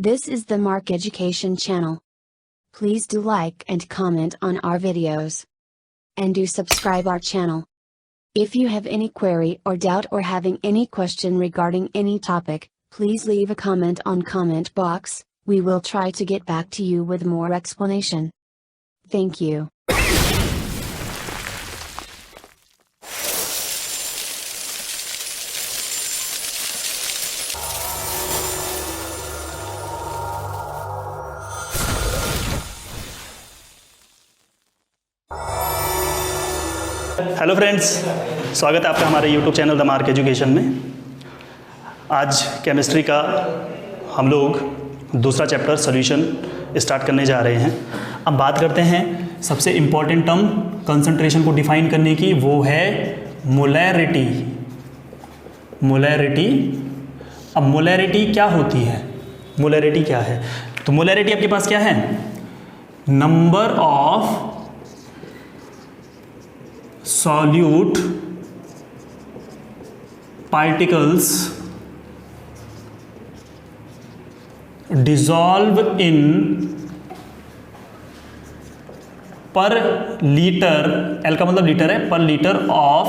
This is the Mark Education channel. Please do like and comment on our videos. And do subscribe our channel. If you have any query or doubt or having any question regarding any topic, please leave a comment on comment box. We will try to get back to you with more explanation. Thank you. Hello friends, स्वागत है आपका हमारे YouTube channel the mark education में। आज chemistry का हम लोग दूसरा चैप्टर सॉल्यूशन स्टार्ट करने जा रहे हैं। अब बात करते हैं सबसे इम्पॉर्टेंट टर्म कंसंट्रेशन को डिफाइन करने की, वो है मोलैरिटी। मोलैरिटी, अब मोलैरिटी क्या होती है? मोलैरिटी क्या है? तो मोलैरिटी आपके पास क्या है? Number of solute particles dissolve in per liter, L का मतलब लीटर है, पर लीटर ऑफ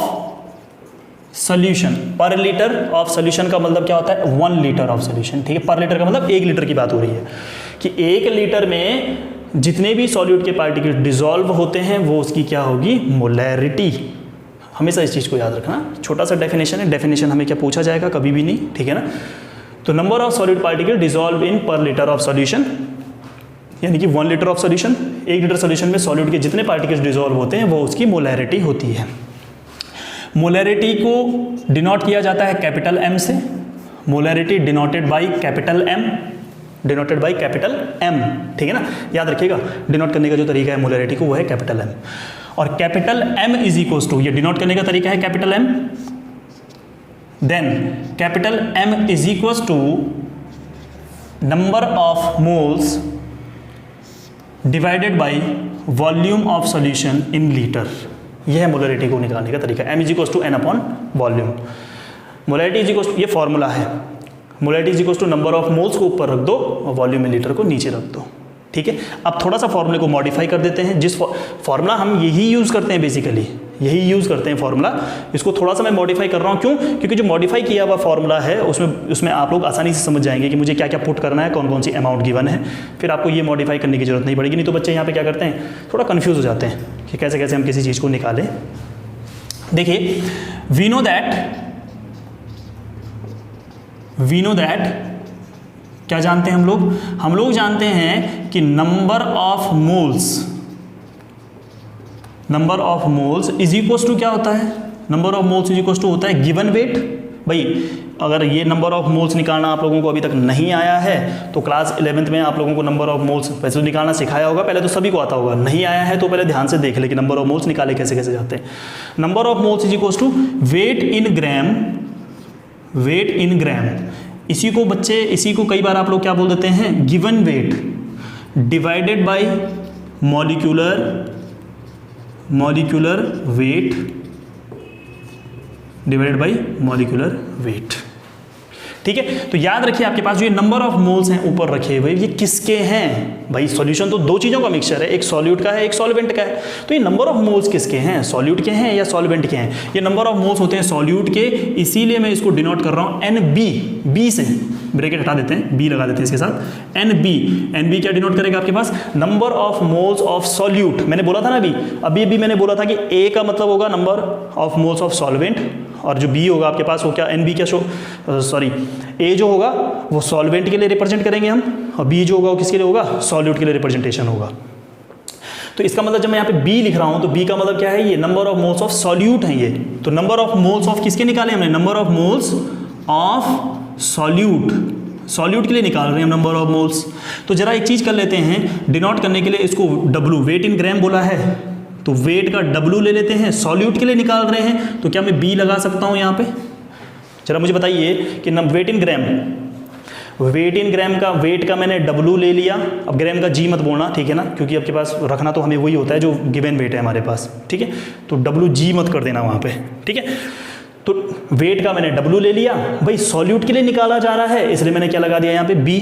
सोल्यूशन। पर लीटर ऑफ सोल्यूशन का मतलब क्या होता है? 1 लीटर ऑफ सोल्यूशन। ठीक है, पर लीटर का मतलब 1 लीटर की बात हो रही है कि 1 लीटर में जितने भी सॉल्यूट के पार्टिकल डिसॉल्व होते हैं वो उसकी क्या होगी? मोलैरिटी। हमेशा इस चीज़ को याद रखना। छोटा सा डेफिनेशन है, डेफिनेशन हमें क्या पूछा जाएगा कभी भी नहीं, ठीक है ना। तो number of solute particle dissolve in पर लीटर ऑफ सॉल्यूशन, यानी कि 1 litre of solution, 1 litre solution में सॉल्यूट के जितने पार्टिकल्स डिसॉल्व होते हैं वो उसकी मोलैरिटी होती है। मोलैरिटी को डिनोट किया जाता है कैपिटल M से। Molarity denoted by capital M, denoted by capital M, ठीक है ना। याद रखिएगा, डिनोट करने का जो तरीका है मोलैरिटी को वो है कैपिटल M। और capital M is equals to, ये डिनोट करने का तरीका है capital M, then capital M is equals to number of moles divided by volume of solution in litre. यह है मोलैरिटी को निकालने का तरीका। M is equals to N upon volume. Molarity is equals to, ये फॉर्मूला है। Molarity is equals to number of moles को ऊपर रख दो और वॉल्यूम इन लीटर को नीचे रख दो, ठीक है। अब थोड़ा सा फॉर्मूले को मॉडिफाई कर देते हैं। जिस फॉर्मूला हम यही यूज़ करते हैं, बेसिकली यही यूज़ करते हैं फॉर्मूला, इसको थोड़ा सा मैं मॉडिफाई कर रहा हूँ। क्यों? क्योंकि जो मॉडिफाई किया हुआ फॉर्मूला है उसमें आप लोग आसानी से समझ जाएंगे कि मुझे क्या क्या पुट करना है, कौन कौन सी अमाउंट गिवन है। फिर आपको ये मॉडिफाई करने की जरूरत नहीं पड़ेगी। नहीं तो बच्चे यहाँ पे क्या करते हैं, थोड़ा कन्फ्यूज़ हो जाते हैं कि कैसे कैसे हम किसी चीज़ को निकालें। देखिए, वी नो दैट क्या जानते हैं हम लोग जानते हैं कि number of moles is equals to क्या होता है? Number of moles is equals to होता है गिवन वेट। भाई अगर ये नंबर ऑफ मोल्स निकालना आप लोगों को अभी तक नहीं आया है तो क्लास 11th में आप लोगों को नंबर ऑफ मोल्स वैसे निकालना सिखाया होगा, पहले तो सभी को आता होगा। नहीं आया है तो पहले ध्यान से देख ले कि नंबर ऑफ मोल्स निकाले कैसे कैसे जाते हैं। Number of moles is equals to weight in gram. इसी को कई बार आप लोग क्या बोल देते हैं? Given weight divided by molecular weight divided by molecular weight, ठीक है। तो याद रखिए, आपके पास जो ये नंबर ऑफ मोल्स हैं ऊपर रखे हुए, ये किसके हैं? भाई सॉल्यूशन तो 2 चीज़ों का मिक्सचर है, एक सॉल्यूट का है, एक सॉल्वेंट का है। तो ये नंबर ऑफ मोल्स किसके हैं? सॉल्यूट के हैं या सॉल्वेंट के हैं? ये नंबर ऑफ मोल्स होते हैं सॉल्यूट के, इसीलिए मैं इसको डिनोट कर रहा हूँ NB। बी से ब्रैकेट हटा देते हैं, बी लगा देते हैं इसके साथ, NB क्या डिनोट करेगा आपके पास? Number of moles of solute. मैंने बोला था ना अभी मैंने बोला था कि A का मतलब होगा number of moles of solvent, और जो B होगा आपके पास वो क्या? NB क्या A जो होगा वो सॉल्वेंट के लिए रिप्रेजेंट करेंगे हम, और B जो होगा वो किसके लिए होगा? सॉल्यूट के लिए रिप्रेजेंटेशन होगा। तो इसका मतलब जब मैं यहाँ पे B लिख रहा हूँ तो B का मतलब क्या है? ये number of moles of solute है ये। तो नंबर ऑफ मोल्स ऑफ किसके निकाले हमने? Number of moles of solute के लिए निकाल रहे हैं नंबर ऑफ मोल्स। तो जरा एक चीज़ कर लेते हैं, डिनोट करने के लिए इसको W, वेट इन ग्राम बोला है, तो वेट का W ले लेते हैं। सॉल्यूट के लिए निकाल रहे हैं तो क्या मैं B लगा सकता हूँ यहाँ पे? जरा मुझे बताइए कि वेट इन ग्राम का वेट का मैंने W ले लिया। अब ग्राम का G मत बोलना, ठीक है ना, क्योंकि आपके पास रखना तो हमें वही होता है जो गिवन वेट है हमारे पास, ठीक है। तो WG मत कर देना वहाँ पे, ठीक है। तो वेट का मैंने W ले लिया। भाई सॉल्यूट के लिए निकाला जा रहा है, इसलिए मैंने क्या लगा दिया यहाँ पे? B।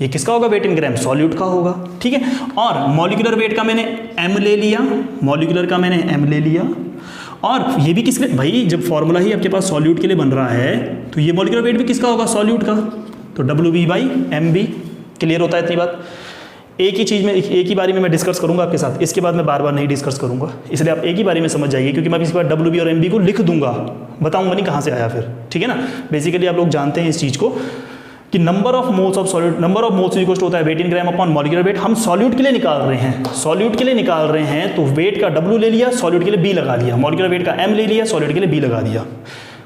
ये किसका होगा वेट इन ग्राम, सॉल्यूट का होगा, ठीक है। और मॉलिक्यूलर वेट का मैंने m ले लिया, मॉलिक्यूलर का मैंने m ले लिया, और ये भी किसके, भाई जब फॉर्मूला ही आपके पास सॉल्यूट के लिए बन रहा है तो ये मॉलिक्यूलर वेट भी किसका होगा, सॉल्यूट का, तो WB/MB। क्लियर होता है इतनी बात। एक ही चीज़ में एक ही बारी में मैं डिस्कस करूंगा आपके साथ, इसके बाद मैं बार बार नहीं डिस्कस करूंगा, इसलिए आप एक ही बारी में समझ जाइए, क्योंकि मैं इसके बाद WB और MB को लिख दूंगा, बताऊंगा नहीं कहाँ से आया फिर, ठीक है ना। बेसिकली आप लोग जानते हैं इस चीज़ को कि number of moles of solute, number of moles equal होता है wait in gram upon molecular weight. हम सॉल्यूट के लिए निकाल रहे हैं, सॉल्यूट के लिए निकाल रहे हैं, तो वेट का W ले लिया, सॉल्यूट के लिए B लगा दिया, मॉलिक्यूलर वेट का M ले लिया, सॉल्यूट के लिए B लगा दिया।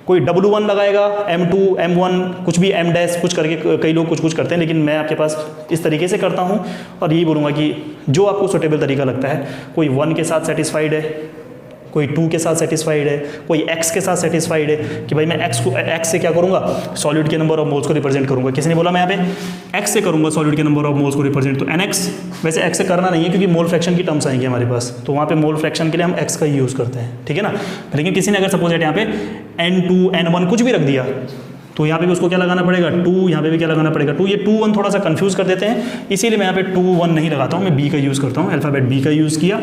कोई W1 लगाएगा, M2, M1, कुछ भी M डैश कुछ करके, कई लोग कुछ कुछ करते हैं, लेकिन मैं आपके पास इस तरीके से करता हूँ और यही बोलूँगा कि जो आपको सुटेबल तरीका लगता है। कोई 1 के साथ सेटिस्फाइड है, कोई 2 के साथ सेटिस्फाइड है, कोई x के साथ सेटिस्फाइड है कि भाई मैं x से क्या करूँगा, सॉल्यूट के नंबर ऑफ मोल्स को रिप्रेजेंट करूँगा। किसी ने बोला मैं यहाँ पे x से करूँगा सॉल्यूट के नंबर ऑफ मोल्स को रिप्रेजेंट, तो NX, वैसे x से करना नहीं है क्योंकि मोल फ्रैक्शन की टर्म्स आएंगे हमारे पास, तो वहाँ पे मोल फ्रैक्शन के लिए हम x का ही यूज़ करते हैं, ठीक है ना। लेकिन किसी ने अगर सपोज यहाँ पे N2, N1 कुछ भी रख दिया तो यहाँ पे भी उसको क्या लगाना पड़ेगा, 2, यहाँ पे भी क्या लगाना पड़ेगा 2। ये 2, 1 थोड़ा सा कंफ्यूज कर देते हैं, इसीलिए मैं यहाँ पे 2, 1 नहीं लगाता हूँ, मैं B का यूज़ करता हूँ, अल्फ़ाबेट B का यूज़ किया,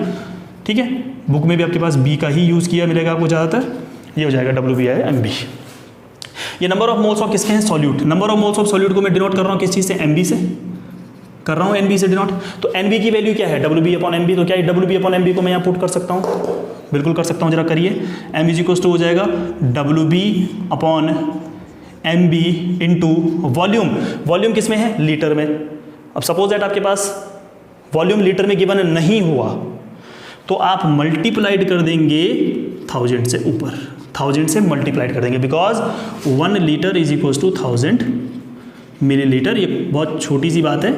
ठीक है। बुक में भी आपके पास B का ही यूज़ किया मिलेगा आपको ज़्यादातर, ये हो जाएगा WB/MB। ये नंबर ऑफ मोल्स ऑफ किसके हैं, solute. Number of moles of solute को मैं डिनोट कर रहा हूँ किस चीज़ से, MB से कर रहा हूँ, NB से डिनोट। तो NB की वैल्यू क्या है, WB/MB। तो क्या है WB/MB को मैं यहाँ पुट कर सकता हूँ, बिल्कुल कर सकता हूँ, जरा करिए। M = हो जाएगा WB/MB इंटू वॉल्यूम। वॉल्यूम किस में है, लीटर में। अब सपोज दैट आपके पास वॉल्यूम लीटर में गिवन नहीं हुआ तो आप मल्टीप्लाइड कर देंगे 1000 से ऊपर, 1000 से मल्टीप्लाइड कर देंगे, because 1 litre is equal to 1000 millilitre. ये बहुत छोटी सी बात है,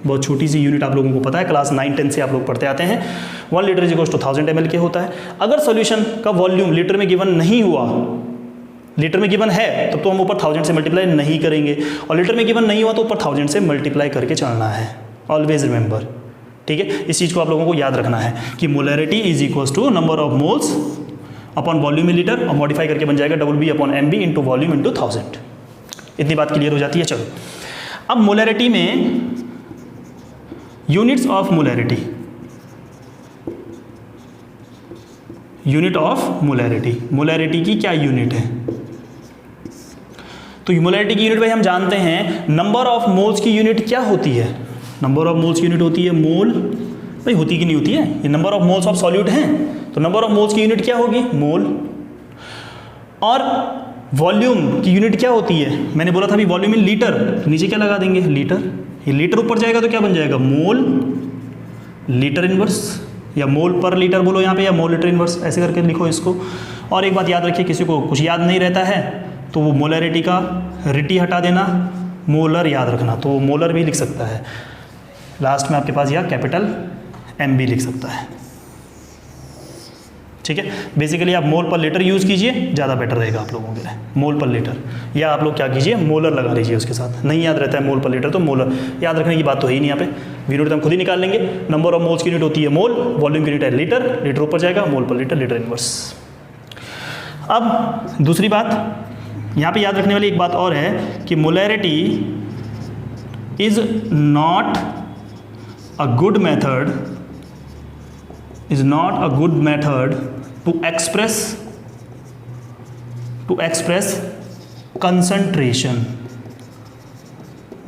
बहुत छोटी सी यूनिट आप लोगों को पता है, क्लास 9-10 से आप लोग पढ़ते आते हैं। 1 litre is equal to 1000 ml के होता है। अगर सॉल्यूशन का वॉल्यूम लीटर में गिवन नहीं हुआ, लीटर में गिवन है तब तो हम ऊपर 1000 से मल्टीप्लाई नहीं करेंगे, और लीटर में गिवन नहीं हुआ तो ऊपर 1000 से मल्टीप्लाई करके चलना है। ऑलवेज रिमेंबर, ठीक है। इस चीज़ को आप लोगों को याद रखना है कि molarity is equal to number of moles upon volume in litre, और मॉडिफाई करके बन जाएगा WB/MB इंटू वॉल्यूम इंटू 1000। इतनी बात क्लियर हो जाती है। चलो अब मोलैरिटी में units of molarity, unit of molarity, molarity की क्या यूनिट है, तो मोलैरिटी की यूनिट भाई हम जानते हैं नंबर ऑफ मोल्स की यूनिट क्या होती है, नंबर ऑफ मोल्स की यूनिट होती है मोल। भाई होती कि नहीं होती है, ये number of moles of solute हैं तो नंबर ऑफ मोल्स की यूनिट क्या होगी, मोल। और वॉल्यूम की यूनिट क्या होती है, मैंने बोला था अभी वॉल्यूम इन लीटर, तो नीचे क्या लगा देंगे, लीटर। ये लीटर ऊपर जाएगा तो क्या बन जाएगा, मोल लीटर इनवर्स, या मोल पर लीटर बोलो यहाँ पे, या मोल लीटर इनवर्स, ऐसे करके लिखो इसको। और एक बात याद रखिए, किसी को कुछ याद नहीं रहता है तो वो मोलैरिटी का रिटी हटा देना, मोलर याद रखना, तो वो मोलर भी लिख सकता है लास्ट में आपके पास, या कैपिटल M भी लिख सकता है, ठीक है। बेसिकली आप मोल पर लीटर यूज़ कीजिए, ज़्यादा बेटर रहेगा आप लोगों के लिए, मोल पर लीटर, या आप लोग क्या कीजिए, मोलर लगा लीजिए उसके साथ। नहीं याद रहता है मोल पर लीटर तो मोलर याद रखने की बात तो है ही नहीं यहाँ पे, यूनिट तो हम खुद ही निकाल लेंगे। नंबर ऑफ मोल्स की यूनिट होती है मोल, वॉल्यूम की यूनिट है लीटर, लीटर ऊपर जाएगा, मोल पर लीटर, लीटर इनवर्स। अब दूसरी बात यहाँ पे याद रखने वाली एक बात और है कि molarity is not a good method, is not a good method to express concentration.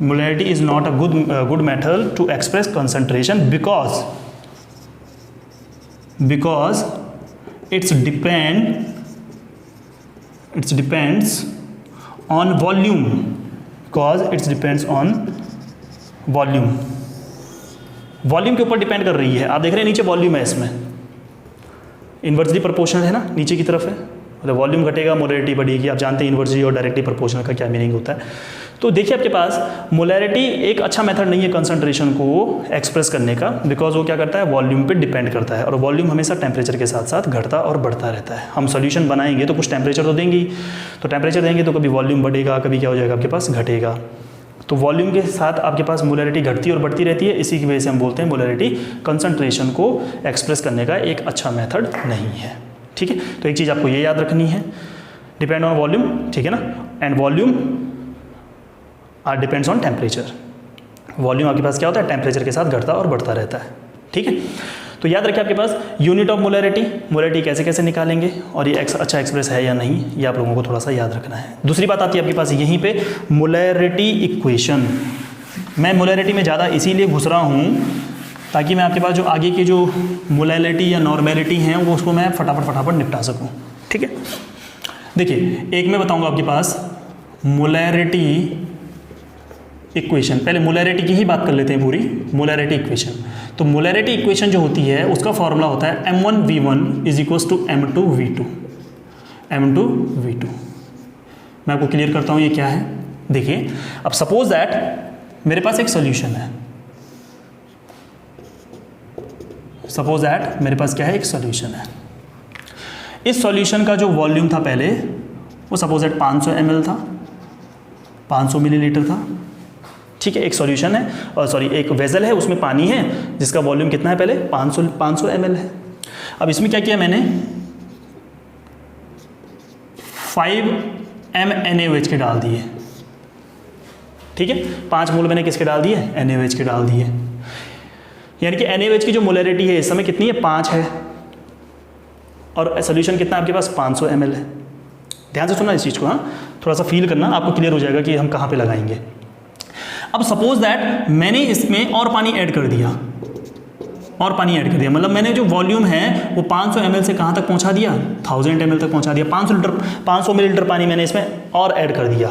Molarity is not a good method to express concentration because it depends on volume, volume के ऊपर डिपेंड कर रही है। आप देख रहे हैं नीचे वॉल्यूम है, इसमें इन्वर्सली प्रोपोर्शनल है ना, नीचे की तरफ है, मतलब वॉल्यूम घटेगा मोलैरिटी बढ़ेगी। आप जानते हैं इन्वर्सली और डायरेक्टली प्रोपोर्शनल का क्या मीनिंग होता है। तो देखिए आपके पास मोलैरिटी एक अच्छा मेथड नहीं है कंसंट्रेशन को एक्सप्रेस करने का, बिकॉज वो क्या करता है, वॉल्यूम पे डिपेंड करता है, और वॉल्यूम हमेशा टेम्परेचर के साथ साथ घटता और बढ़ता रहता है। हम सोल्यूशन बनाएंगे तो कुछ टेम्परेचर तो देंगे ही, तो टेम्परेचर देंगे तो कभी वॉल्यूम बढ़ेगा, कभी क्या हो जाएगा आपके पास, घटेगा। तो वॉल्यूम के साथ आपके पास मोलैरिटी घटती और बढ़ती रहती है, इसी की वजह से हम बोलते हैं मोलैरिटी कंसंट्रेशन को एक्सप्रेस करने का एक अच्छा मेथड नहीं है, ठीक है। तो एक चीज़ आपको ये याद रखनी है, डिपेंड ऑन वॉल्यूम, ठीक है ना, and volume are depends on temperature, volume आपके पास क्या होता है, टेम्परेचर के साथ घटता और बढ़ता रहता है। ठीक है, तो याद रखिए आपके पास यूनिट ऑफ मोलैरिटी कैसे कैसे निकालेंगे, और ये अच्छा एक्सप्रेस है या नहीं, ये आप लोगों को थोड़ा सा याद रखना है। दूसरी बात आती है आपके पास यहीं पे मोलैरिटी इक्वेशन। मैं मोलैरिटी में ज़्यादा इसीलिए घुस रहा हूँ ताकि मैं आपके पास जो आगे की जो मोलैलिटी या नॉर्मेलिटी हैं वो उसको मैं फटाफट निपटा सकूँ। ठीक है, देखिए एक मैं बताऊँगा आपके पास मोलैरिटी इक्वेशन। पहले मोलैरिटी की ही बात कर लेते हैं पूरी, मोलैरिटी इक्वेशन। तो मोलैरिटी इक्वेशन जो होती है उसका फॉर्मूला होता है M1V1 is equals to M2V2। M2V2 मैं आपको क्लियर करता हूँ ये क्या है। देखिए अब सपोज दैट मेरे पास एक सोल्यूशन है, सपोज दैट मेरे पास क्या है, एक सोल्यूशन है। इस सॉल्यूशन का जो वॉल्यूम था पहले वो सपोज दैट 500 ml था, 500 मिलीलीटर था। ठीक है, एक सॉल्यूशन है और सॉरी एक वेजल है, उसमें पानी है जिसका वॉल्यूम कितना है, पहले 500 ml है। अब इसमें क्या किया मैंने, 5 mNaOH के डाल दिए। ठीक है, 5 मोल मैंने किसके डाल दिए, NaOH के डाल दिए। यानी कि NaOH की जो मोलैरिटी है इस समय कितनी है, 5 है, और सोल्यूशन कितना आपके पास 500 ml है। ध्यान से सुनना इस चीज़ को, हाँ थोड़ा सा फील करना, आपको क्लियर हो जाएगा कि हम कहाँ पे लगाएंगे। अब सपोज दैट मैंने इसमें और पानी ऐड कर दिया, मतलब मैंने जो वॉल्यूम है वो 500 ml से कहाँ तक पहुँचा दिया, 1000 ml तक पहुँचा दिया। 500 मिलीलीटर पानी मैंने इसमें और ऐड कर दिया।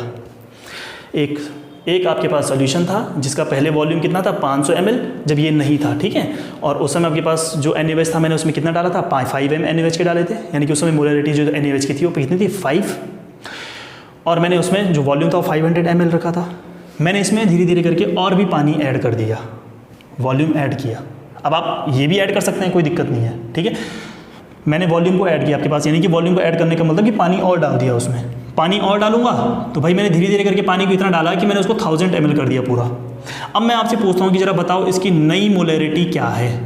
एक आपके पास सॉल्यूशन था जिसका पहले वॉल्यूम कितना था, 500 ml, जब ये नहीं था। ठीक है, और उस समय आपके पास जो NaOH था मैंने उसमें कितना डाला था, 5 mNaOH के डाले थे। यानी कि उस समय मोलैरिटी जो NaOH की थी वो कितनी थी, 5। और मैंने उसमें जो वॉल्यूम था वो 500 ml रखा था। मैंने इसमें धीरे धीरे करके और भी पानी ऐड कर दिया, वॉल्यूम ऐड किया। अब आप ये भी ऐड कर सकते हैं, कोई दिक्कत नहीं है। ठीक है, मैंने वॉल्यूम को ऐड किया आपके पास, यानी कि वॉल्यूम को ऐड करने का मतलब कि पानी और डाल दिया उसमें। पानी और डालूंगा तो भाई मैंने धीरे धीरे करके पानी को इतना डाला कि मैंने उसको 1000 ml कर दिया पूरा। अब मैं आपसे पूछता हूँ कि जरा बताओ इसकी नई मोलैरिटी क्या है,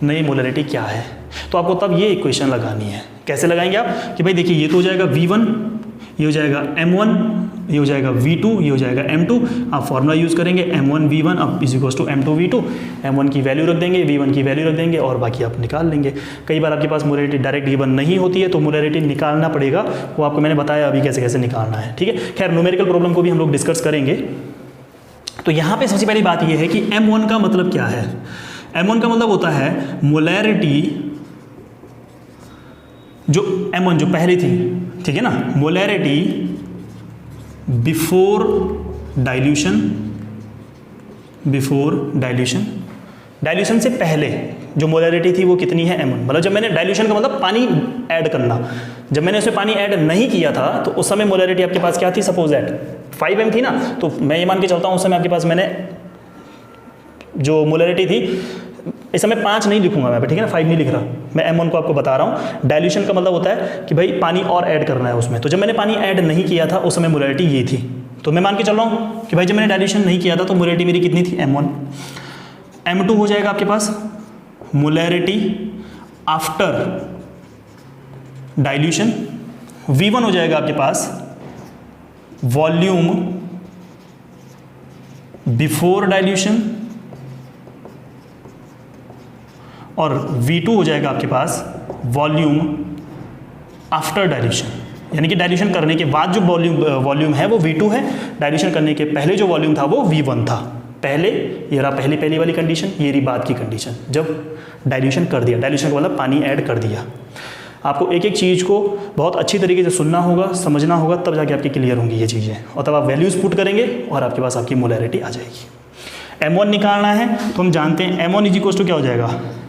नई मोलैरिटी क्या है। तो आपको तब ये इक्वेशन लगानी है। कैसे लगाएंगे आप, कि भाई देखिए ये तो हो जाएगा V1, ये हो जाएगा M1, ये हो जाएगा V2, ये हो जाएगा M2। आप फॉर्मूला यूज़ करेंगे M1V1 अब is equals to M2V2। M1 की वैल्यू रख देंगे, V1 की वैल्यू रख देंगे और बाकी आप निकाल लेंगे। कई बार आपके पास मोलैरिटी डायरेक्ट गिवन नहीं होती है तो मोलैरिटी निकालना पड़ेगा, वो आपको मैंने बताया अभी कैसे कैसे निकालना है। ठीक है, खैर न्यूमेरिकल प्रॉब्लम को भी हम लोग डिस्कस करेंगे। तो यहाँ पर सबसे पहली बात यह है कि M1 का मतलब क्या है। M1 का मतलब होता है मोलैरिटी जो M1 जो पहले थी, ठीक है ना, मोलैरिटी बिफोर डाइल्यूशन से पहले जो मोलैरिटी थी वो कितनी है, M1। मतलब जब मैंने डाइल्यूशन का मतलब पानी ऐड करना, जब मैंने उसमें पानी ऐड नहीं किया था तो उस समय मोलैरिटी आपके पास क्या थी, सपोज दैट 5m थी ना। तो मैं ये मान के चलता हूँ उस समय आपके पास मैंने जो मोलैरिटी थी, इस समय 5 नहीं लिखूंगा मैं, ठीक है ना, 5 नहीं लिख रहा मैं, M1 को आपको बता रहा हूँ। डाइल्यूशन का मतलब होता है कि भाई पानी और ऐड करना है उसमें। तो जब मैंने पानी ऐड नहीं किया था उस समय मोलैरिटी ये थी। तो मैं मान के चल रहा हूँ कि भाई जब मैंने डाइल्यूशन नहीं किया था तो मोलैरिटी मेरी कितनी थी, M1। M2 हो जाएगा आपके पास मोलैरिटी आफ्टर डाइल्यूशन। V1 हो जाएगा आपके पास वॉल्यूम बिफोर डाइल्यूशन, और V2 हो जाएगा आपके पास वॉल्यूम आफ्टर डाइल्यूशन। यानी कि डाइल्यूशन करने के बाद जो वॉल्यूम है वो V2 है, डाइल्यूशन करने के पहले जो वॉल्यूम था वो V1 था। पहले ये रहा पहली वाली कंडीशन, ये रही बाद की कंडीशन जब डाइल्यूशन कर दिया। डाइल्यूशन का मतलब पानी ऐड कर दिया। आपको एक एक चीज़ को बहुत अच्छी तरीके से सुनना होगा, समझना होगा, तब जाके आपकी क्लियर होंगी ये चीज़ें, और तब आप वैल्यूज़ पुट करेंगे और आपके पास आपकी मोलैरिटी आ जाएगी। M1 निकालना है तो हम जानते हैं M1 इज इक्वल्स टू क्या हो जाएगा,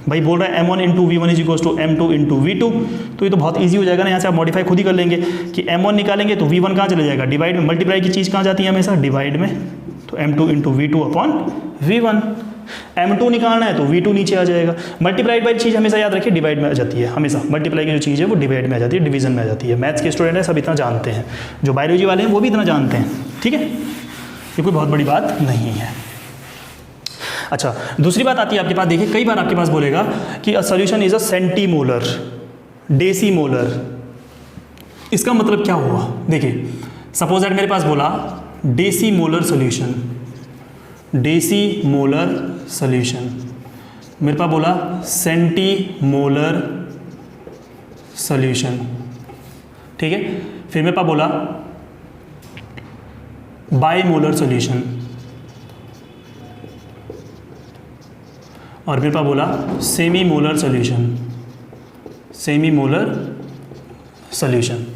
भाई बोल रहा है M1 into V1 is equals to M2 into V2। तो ये तो बहुत ईजी हो जाएगा ना, यहाँ से आप मॉडिफाई खुद ही कर लेंगे कि M1 निकालेंगे तो V1 कहाँ चले जाएगा, डिवाइड में। मल्टीप्लाई की चीज़ कहाँ जाती है हमेशा, डिवाइड में। तो M2 into V2 upon V1। M2 निकालना है तो V2 नीचे आ जाएगा। मल्टीप्लाइड बाई चीज़ हमेशा याद रखिए डिवाइड में आ जाती है, हमेशा मल्टीप्लाई की जो चीज़ है वो डिवाइड में आ जाती है, डिवीजन में आ जाती है। मैथ्स के स्टूडेंट हैं सब इतना जानते हैं, जो बायोलॉजी वाले हैं वो भी इतना जानते हैं। ठीक है, ये कोई बहुत बड़ी बात नहीं है। अच्छा, दूसरी बात आती है आपके पास, देखिए कई बार आपके पास बोलेगा कि a solution is a centimolar, डेसीमोलर। इसका मतलब क्या हुआ, देखिए सपोज दैट मेरे पास बोला डेसीमोलर सॉल्यूशन, डेसीमोलर सॉल्यूशन, मेरे पास बोला सेंटीमोलर सॉल्यूशन, ठीक है। फिर मेरे पास बोला बाईमोलर सॉल्यूशन, और मेरे पास बोला सेमीमोलर सॉल्यूशन, सेमीमोलर सॉल्यूशन,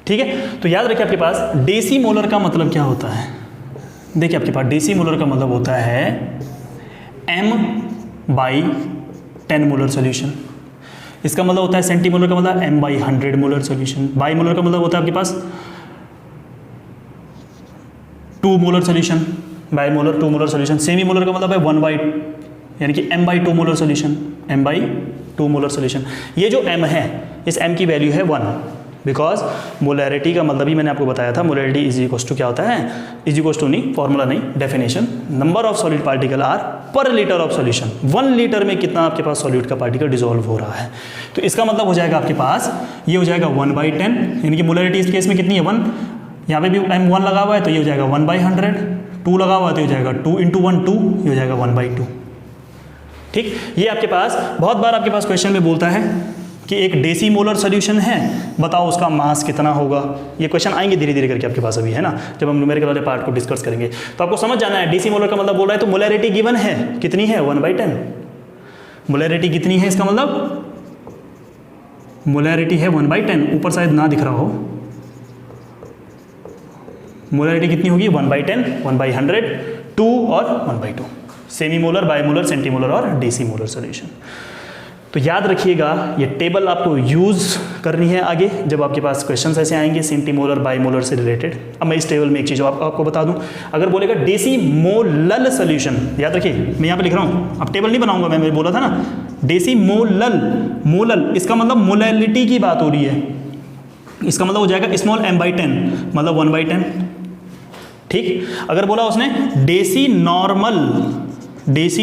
ठीक है। तो याद रखिए आपके पास डेसीमोलर का मतलब क्या होता है। देखिए आपके पास डेसीमोलर का मतलब होता है m/10 मोलर सॉल्यूशन। इसका मतलब होता है सेंटीमोलर का मतलब m/100 मोलर सॉल्यूशन। बाईमोलर का मतलब होता है आपके पास 2 molar solution, bimolar 2 molar solution. Semi molar का मतलब है 1/, यानी कि m/2 molar solution, m/2 molar solution. ये जो m है, इस m की वैल्यू है 1, बिकॉज मोलैरिटी का मतलब ही मैंने आपको बताया था, मोलैरिटी इज इक्वल टू क्या होता है, इज इक्वल टू नहीं, फॉर्मूला नहीं, definition, number of solid particle are per litre of solution. 1 litre में कितना आपके पास सॉल्यूट का पार्टिकल डिसॉल्व हो रहा है। तो इसका मतलब हो जाएगा आपके पास, ये हो जाएगा 1/10, यानी कि मोलैरिटी इस केस में कितनी है 1, यहाँ पे भी m1 लगा हुआ है तो ये हो जाएगा 1/100, 2 लगा हुआ है तो ये हो जाएगा 2 × 1 2, ये हो जाएगा 1/2, ठीक। ये आपके पास बहुत बार आपके पास क्वेश्चन में बोलता है कि एक डेसीमोलर सॉल्यूशन है, बताओ उसका मास कितना होगा। ये क्वेश्चन आएंगे धीरे धीरे करके आपके पास अभी, है ना, जब हम न्यूमेरिकल वाले पार्ट को डिस्कस करेंगे। तो आपको समझ जाना है डेसीमोलर का मतलब बोल रहा है तो मोलैरिटी गिवन है, कितनी है 1/10। मोलैरिटी कितनी है, इसका मतलब मोलैरिटी है 1/10, ऊपर शायद ना दिख रहा हो, मोलैरिटी कितनी होगी 1/10, 1/100, 2 और 1/2। सेमीमोलर, बाईमोलर, सेंटीमोलर और डेसीमोलर सॉल्यूशन। तो याद रखिएगा ये टेबल आपको यूज़ करनी है आगे जब आपके पास क्वेश्चंस ऐसे आएंगे सेंटीमोलर बाईमोलर से रिलेटेड। अब मैं इस टेबल में एक चीज़ आपको बता दूं, अगर बोलेगा डेसीमोलल सॉल्यूशन, याद रखिए मैं यहाँ पे लिख रहा हूँ, अब टेबल नहीं बनाऊंगा, मैं बोला था ना डेसीमोलल, मोलल इसका मतलब मोलैलिटी की बात हो रही है, इसका मतलब हो जाएगा स्मॉल m/10 मतलब 1/10, ठीक। अगर बोला उसने डेसी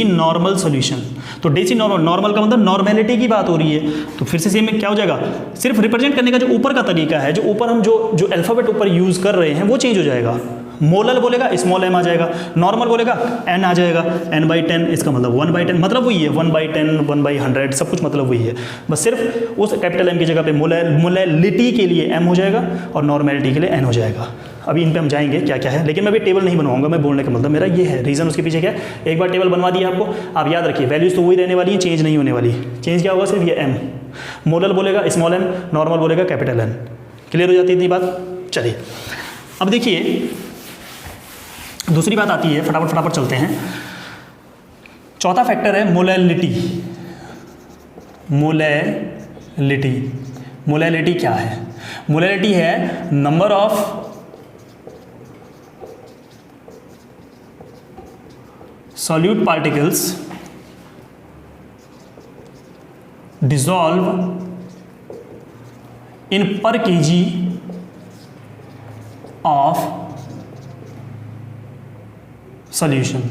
नॉर्मल सॉल्यूशन, तो डेसी नॉर्मल का मतलब नॉर्मेलिटी की बात हो रही है, तो फिर से सेम में क्या हो जाएगा, सिर्फ रिप्रेजेंट करने का जो ऊपर का तरीका है, जो ऊपर हम जो अल्फाबेट ऊपर यूज़ कर रहे हैं वो चेंज हो जाएगा। मोलल बोलेगा स्मॉल m आ जाएगा, नॉर्मल बोलेगा n आ जाएगा, n/10, इसका मतलब 1/10, मतलब वही है 1/10, 1/100, सब कुछ मतलब वही है, बस सिर्फ उस कैपिटल M की जगह पे मोलैलिटी के लिए m हो जाएगा और नॉर्मेलिटी के लिए n हो जाएगा। अभी इन पे हम जाएंगे क्या क्या है, लेकिन मैं अभी टेबल नहीं बनवाऊंगा, मैं बोलने का मतलब मेरा ये है, रीज़न उसके पीछे क्या है, एक बार टेबल बनवा दिया आपको, आप याद रखिए वैल्यूज़ तो वही रहने वाली है, चेंज नहीं होने वाली। चेंज क्या होगा, सिर्फ ये m, मोलल बोलेगा स्मॉल m, नॉर्मल बोलेगा कैपिटल N। क्लियर हो जाती है इतनी बात। चलिए अब देखिए दूसरी बात आती है, फटाफट चलते हैं। चौथा फैक्टर है मोलैलिटी। मोलैलिटी क्या है, मोलैलिटी है number of solute particles dissolve in पर kg ऑफ सॉल्यूशन।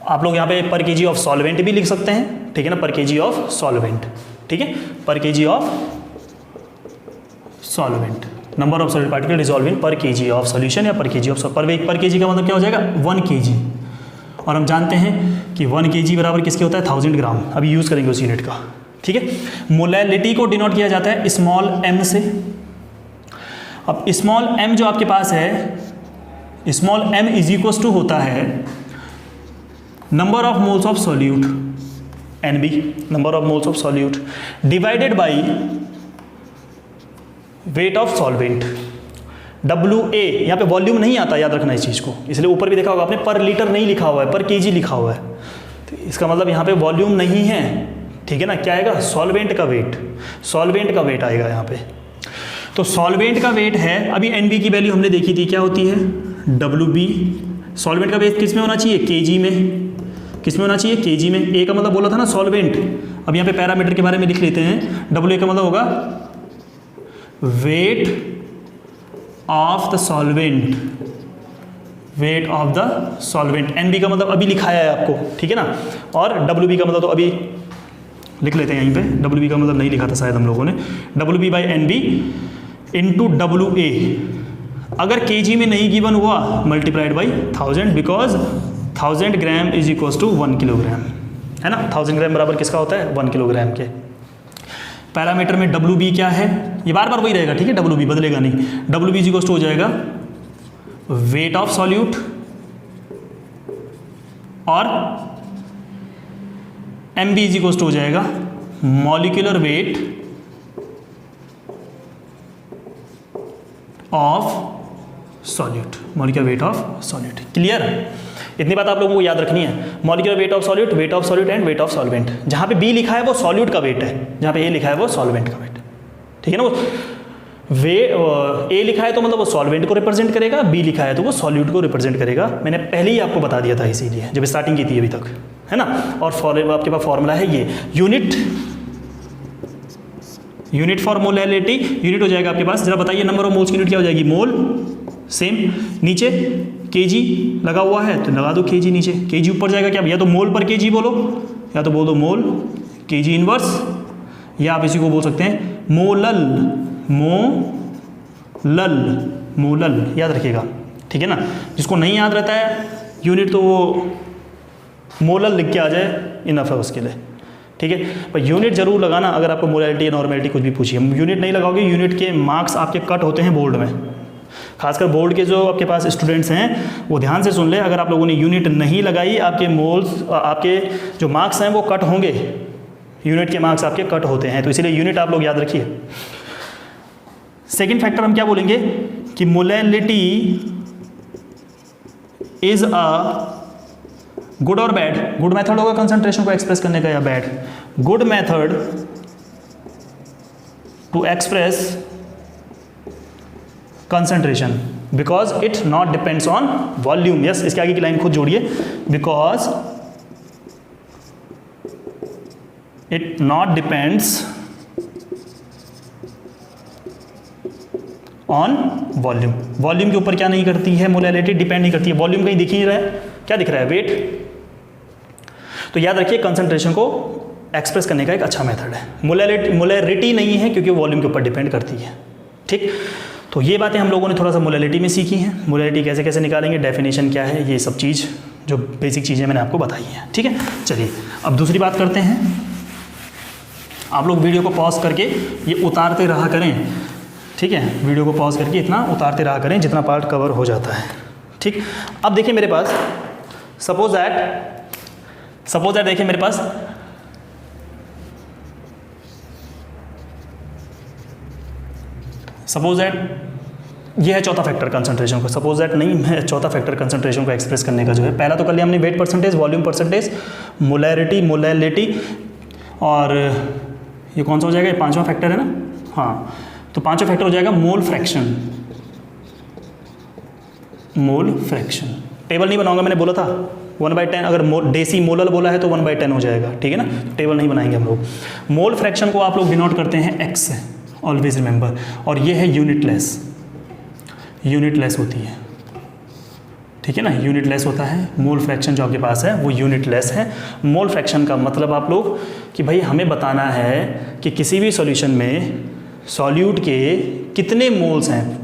आप लोग यहाँ पे पर kg ऑफ सॉल्वेंट भी लिख सकते हैं, ठीक है ना, पर kg ऑफ सॉल्वेंट, ठीक है, पर kg of solvent, number of solute particle dissolve in पर kg ऑफ सॉल्यूशन या पर kg ऑफ पर kg का मतलब क्या हो जाएगा 1 kg, और हम जानते हैं कि 1 kg बराबर किसके होता है 1000 ग्राम। अभी यूज़ करेंगे उस यूनिट का, ठीक है। मोलैलिटी को डिनोट किया जाता है स्मॉल m से। अब स्मॉल m जो आपके पास है, small m is equal to होता है number of moles of solute NB, number of moles of solute divided by weight of solvent WA। यहाँ पे वॉल्यूम नहीं आता, याद रखना इस चीज़ को, इसलिए ऊपर भी देखा होगा आपने पर लीटर नहीं लिखा हुआ है, पर kg लिखा हुआ है, तो इसका मतलब यहाँ पे वॉल्यूम नहीं है, ठीक है ना। क्या आएगा, सॉल्वेंट का वेट, सॉल्वेंट का वेट आएगा यहाँ पे। तो सॉल्वेंट का वेट है, अभी NB की वैल्यू हमने देखी थी, क्या होती है WB। सॉल्वेंट का वेट किस में होना चाहिए, kg में, किस में होना चाहिए kg में। A का मतलब बोला था ना सॉल्वेंट, अब यहाँ पे पैरामीटर के बारे में लिख लेते हैं। WA का मतलब होगा weight of the solvent, weight of the solvent. NB का मतलब अभी लिखाया है आपको, ठीक है ना, और WB का मतलब तो अभी लिख लेते हैं यहीं पे, WB का मतलब नहीं लिखा था शायद हम लोगों ने, WB by NB into WA। अगर केजी में नहीं गिवन हुआ multiplied by 1000 because 1000 gram is equals to 1 kilogram, है ना। 1000 ग्राम बराबर किसका होता है 1 किलोग्राम के। पैरामीटर में WB क्या है, ये बार बार वही रहेगा, ठीक है, WB बदलेगा नहीं। WB इज इक्वल्स टू हो जाएगा वेट ऑफ सॉल्यूट और MB इज इक्वल्स टू हो जाएगा molecular weight of solute, molecular weight of solute. Clear, इतनी बात आप लोगों को याद रखनी है। Molecular weight of solute and wait of solvent. जहां पे B लिखा है वो सॉल्यूट का वेट है, जहां पे A लिखा है वो सॉल्वेंट का वेट, ठीक है ना। वो A लिखा है तो मतलब वो सॉल्वेंट को रिप्रेजेंट करेगा, B लिखा है तो वो सॉल्यूट को रिप्रेजेंट करेगा। मैंने पहले ही आपको बता दिया था इसीलिए जब स्टार्टिंग की थी अभी तक, है ना। और आपके पास फॉर्मूला है ये यूनिट फॉर मोलैलिटी, यूनिट हो जाएगा आपके पास, जरा बताइए नंबर ऑफ मोल्स की यूनिट क्या हो जाएगी, मोल। सेम नीचे केजी लगा हुआ है तो लगा दो केजी नीचे, केजी ऊपर जाएगा क्या, या तो मोल पर केजी बोलो या तो बोल दो मोल केजी इनवर्स, या आप इसी को बोल सकते हैं मोलल, मोलल याद रखिएगा, ठीक है ना। जिसको नहीं याद रहता है यूनिट तो वो मोलल लिख के आ जाए, इनफ है उसके लिए, ठीक है। पर यूनिट जरूर लगाना अगर आपको मोलैलिटी या नॉर्मेलिटी कुछ भी पूछिए। यूनिट नहीं लगाओगे, यूनिट के मार्क्स आपके कट होते हैं बोर्ड में, खासकर बोर्ड के जो आपके पास स्टूडेंट्स हैं वो ध्यान से सुन ले। अगर आप लोगों ने यूनिट नहीं लगाई, आपके मोल्स, आपके जो मार्क्स हैं वो कट होंगे, यूनिट के मार्क्स आपके कट होते हैं, तो इसीलिए यूनिट आप लोग याद रखिए। सेकेंड फैक्टर हम क्या बोलेंगे कि मोलैलिटी इज अ गुड और बैड, गुड मेथड होगा कंसंट्रेशन को एक्सप्रेस करने का, या bad, good method to express concentration because it not depends on volume. Yes, इसके आगे की लाइन खुद जोड़िए, because it not depends on volume. Volume के ऊपर क्या नहीं करती है मोलैलिटी, डिपेंड नहीं करती है। वॉल्यूम कहीं दिख ही नहीं रहा है, क्या दिख रहा है, वेट। तो याद रखिए कंसंट्रेशन को एक्सप्रेस करने का एक अच्छा मेथड है। मोलैरिटी नहीं है क्योंकि वॉल्यूम के ऊपर डिपेंड करती है, ठीक। तो ये बातें हम लोगों ने थोड़ा सा मोलैलिटी में सीखी हैं। मोलैलिटी कैसे कैसे निकालेंगे, डेफिनेशन क्या है, ये सब चीज़ जो बेसिक चीज़ें मैंने आपको बताई हैं, ठीक है। चलिए अब दूसरी बात करते हैं। आप लोग वीडियो को पॉज करके ये उतारते रहा करें, ठीक है। वीडियो को पॉज करके इतना उतारते रहा करें जितना पार्ट कवर हो जाता है, ठीक। अब देखिए मेरे पास सपोज दैट देखिए मेरे पास सपोज दैट ये है चौथा फैक्टर कंसंट्रेशन को, सपोज दैट नहीं है चौथा फैक्टर कंसंट्रेशन को एक्सप्रेस करने का जो है। पहला तो कर लिया हमने wait percentage, volume percentage, molality, और ये कौन सा हो जाएगा, ये पांचवा फैक्टर है ना, हाँ। तो पांचवा फैक्टर हो जाएगा mole fraction. Mole fraction table नहीं बनाऊंगा, मैंने बोला था 1/10, अगर डेसी मोलल बोला है तो 1/10 हो जाएगा, ठीक है ना। तो टेबल नहीं बनाएंगे हम लोग। मोल फ्रैक्शन को आप लोग डिनोट करते हैं एक्स से, ऑलवेज रिमेंबर। और ये है यूनिटलेस होती है, ठीक है ना, यूनिटलेस होता है। मोल फ्रैक्शन जो आपके पास है वो यूनिटलेस है। मोल फ्रैक्शन का मतलब आप लोग कि भाई हमें बताना है कि किसी भी सॉल्यूशन में सॉल्यूट के कितने मोल्स हैं।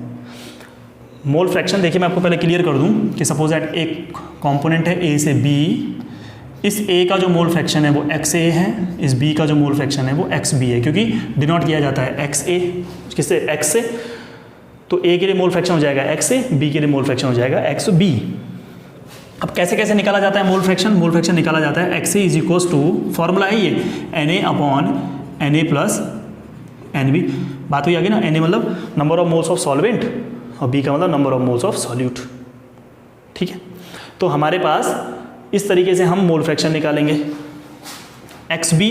मोल फ्रैक्शन देखिए मैं आपको पहले क्लियर कर दूं कि सपोज दैट एक कंपोनेंट है ए से बी, इस ए का जो मोल फ्रैक्शन है वो एक्स ए है, इस बी का जो मोल फ्रैक्शन है वो एक्स बी है, क्योंकि डिनोट किया जाता है एक्स ए किससे, एक्स से। तो ए के लिए मोल फ्रैक्शन हो जाएगा एक्स ए, बी के लिए मोल फ्रैक्शन हो जाएगा एक्स बी। अब कैसे कैसे निकाला जाता है मोल फ्रैक्शन? मोल फ्रैक्शन निकाला जाता है X A is equals to, formula है ये Na/Na प्लस Nb। बात हुई आगे ना, Na मतलब number of moles of solvent और B का मतलब number of moles of solute, ठीक है। तो हमारे पास इस तरीके से हम मोल फ्रैक्शन निकालेंगे। XB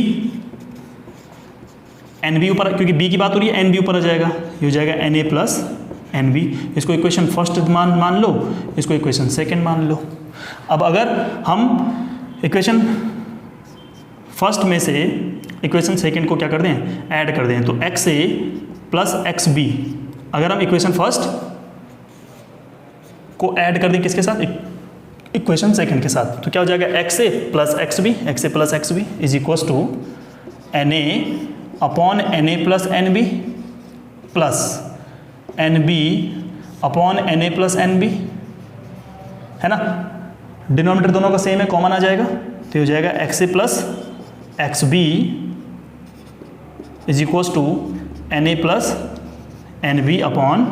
NB ऊपर, क्योंकि B की बात हो रही है, NB ऊपर आ जाएगा, ये हो जाएगा Na प्लस NB। इसको इक्वेशन फर्स्ट मान लो, इसको इक्वेशन सेकेंड मान लो। अब अगर हम इक्वेशन फर्स्ट में से इक्वेशन सेकेंड को क्या कर दें, ऐड कर दें, तो XA प्लस XB, अगर हम इक्वेशन फर्स्ट को ऐड कर दें किसके साथ, इक्वेशन सेकेंड के साथ, तो क्या हो जाएगा XA plus XB is equals to Na upon Na plus NB plus NB upon Na plus NB, है ना। डिनोमिनेटर दोनों का सेम है, कॉमन आ जाएगा, तो हो जाएगा XA plus XB is equal to Na plus NB upon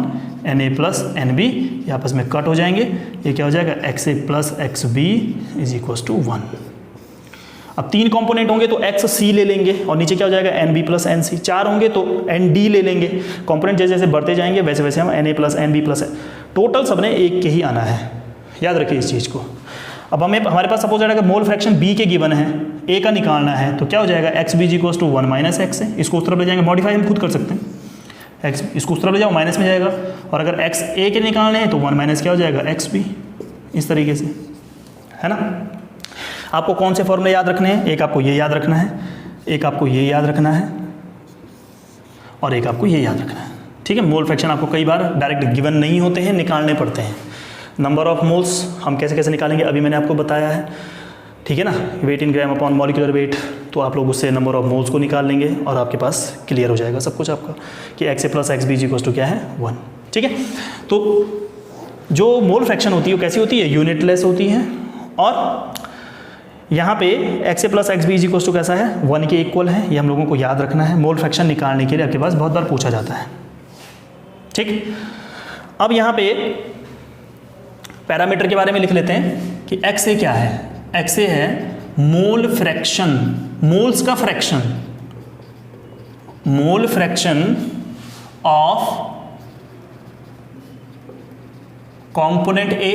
Na plus NB, ये आपस में कट हो जाएंगे, ये क्या हो जाएगा XA plus XB is equal to 1। अब 3 कंपोनेंट होंगे तो XC ले लेंगे और नीचे क्या हो जाएगा NB प्लस NC, 4 होंगे तो ND ले लेंगे। कंपोनेंट जैसे जैसे बढ़ते जाएंगे वैसे वैसे हम Na plus NB plus, total सबने एक के ही आना है, याद रखिए इस चीज़ को। अब हमारे पास सपोज अगर मोल फ्रैक्शन B के गिवन है, A का निकालना है, तो क्या हो जाएगा XB is equal to 1 minus X है, इसको उस तरफ ले जाएंगे, मॉडिफाई हम खुद कर सकते हैं, X इसको उस तरफ ले जाओ माइनस में जाएगा, और अगर X A के निकालने हैं तो 1 माइनस क्या हो जाएगा XB, इस तरीके से, है ना। आपको कौन से फॉर्मूले याद रखने हैं, एक आपको ये याद रखना है, एक आपको ये याद रखना है, और एक आपको ये याद रखना है, ठीक है। मोल फ्रैक्शन आपको कई बार डायरेक्ट गिवन नहीं होते हैं, निकालने पड़ते हैं। नंबर ऑफ मोल्स हम कैसे कैसे निकालेंगे अभी मैंने आपको बताया है, ठीक है ना। Wait in gram upon molecular weight, तो आप लोग उससे नंबर ऑफ मोल्स को निकाल लेंगे और आपके पास क्लियर हो जाएगा सब कुछ आपका कि XA plus XB is equal to क्या है 1, ठीक है। तो जो मोल फ्रैक्शन होती है वो कैसी होती है, यूनिटलेस होती है, और यहाँ पे XA plus XB is equal to कैसा है 1 के इक्वल है, ये हम लोगों को याद रखना है। मोल फ्रैक्शन निकालने के लिए आपके पास बहुत बार पूछा जाता है, ठीक। अब यहाँ पे पैरामीटर के बारे में लिख लेते हैं कि XA क्या है, XA है मोल फ्रैक्शन, मोल्स का fraction, mole fraction of component A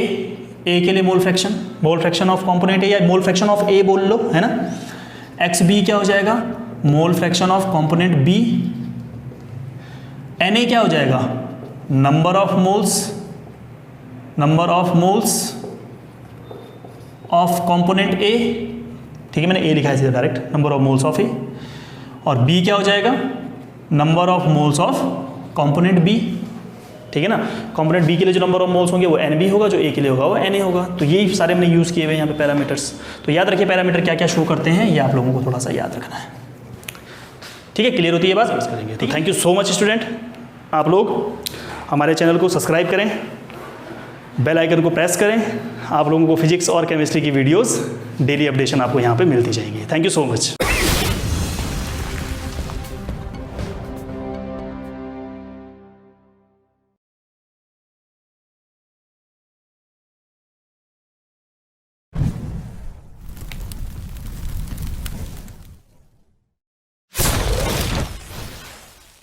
के लिए mole fraction of component A, या मोल फ्रैक्शन ऑफ A बोल लो, है ना। XB क्या हो जाएगा, mole fraction of component B। Na क्या हो जाएगा, number of moles of component A, ठीक है, मैंने A लिखा है सीधा direct, number of moles of A, और B क्या हो जाएगा, number of moles of component B, ठीक है ना। कंपोनेंट B के लिए जो नंबर ऑफ मोल्स होंगे वो NB होगा, जो A के लिए होगा वो Na होगा। तो यही सारे हमने यूज़ किए हुए यहाँ पे पैरामीटर्स। तो याद रखिए पैरामीटर क्या क्या शो करते हैं, ये आप लोगों को थोड़ा सा याद रखना है, ठीक है। क्लियर होती है बात, बस करेंगे। तो thank you so much student, आप लोग हमारे चैनल को सब्सक्राइब करें, बेल आइकन को प्रेस करें, आप लोगों को फिजिक्स और केमिस्ट्री की वीडियोस डेली अपडेशन आपको यहाँ पे मिलती जाएंगी। Thank you so much.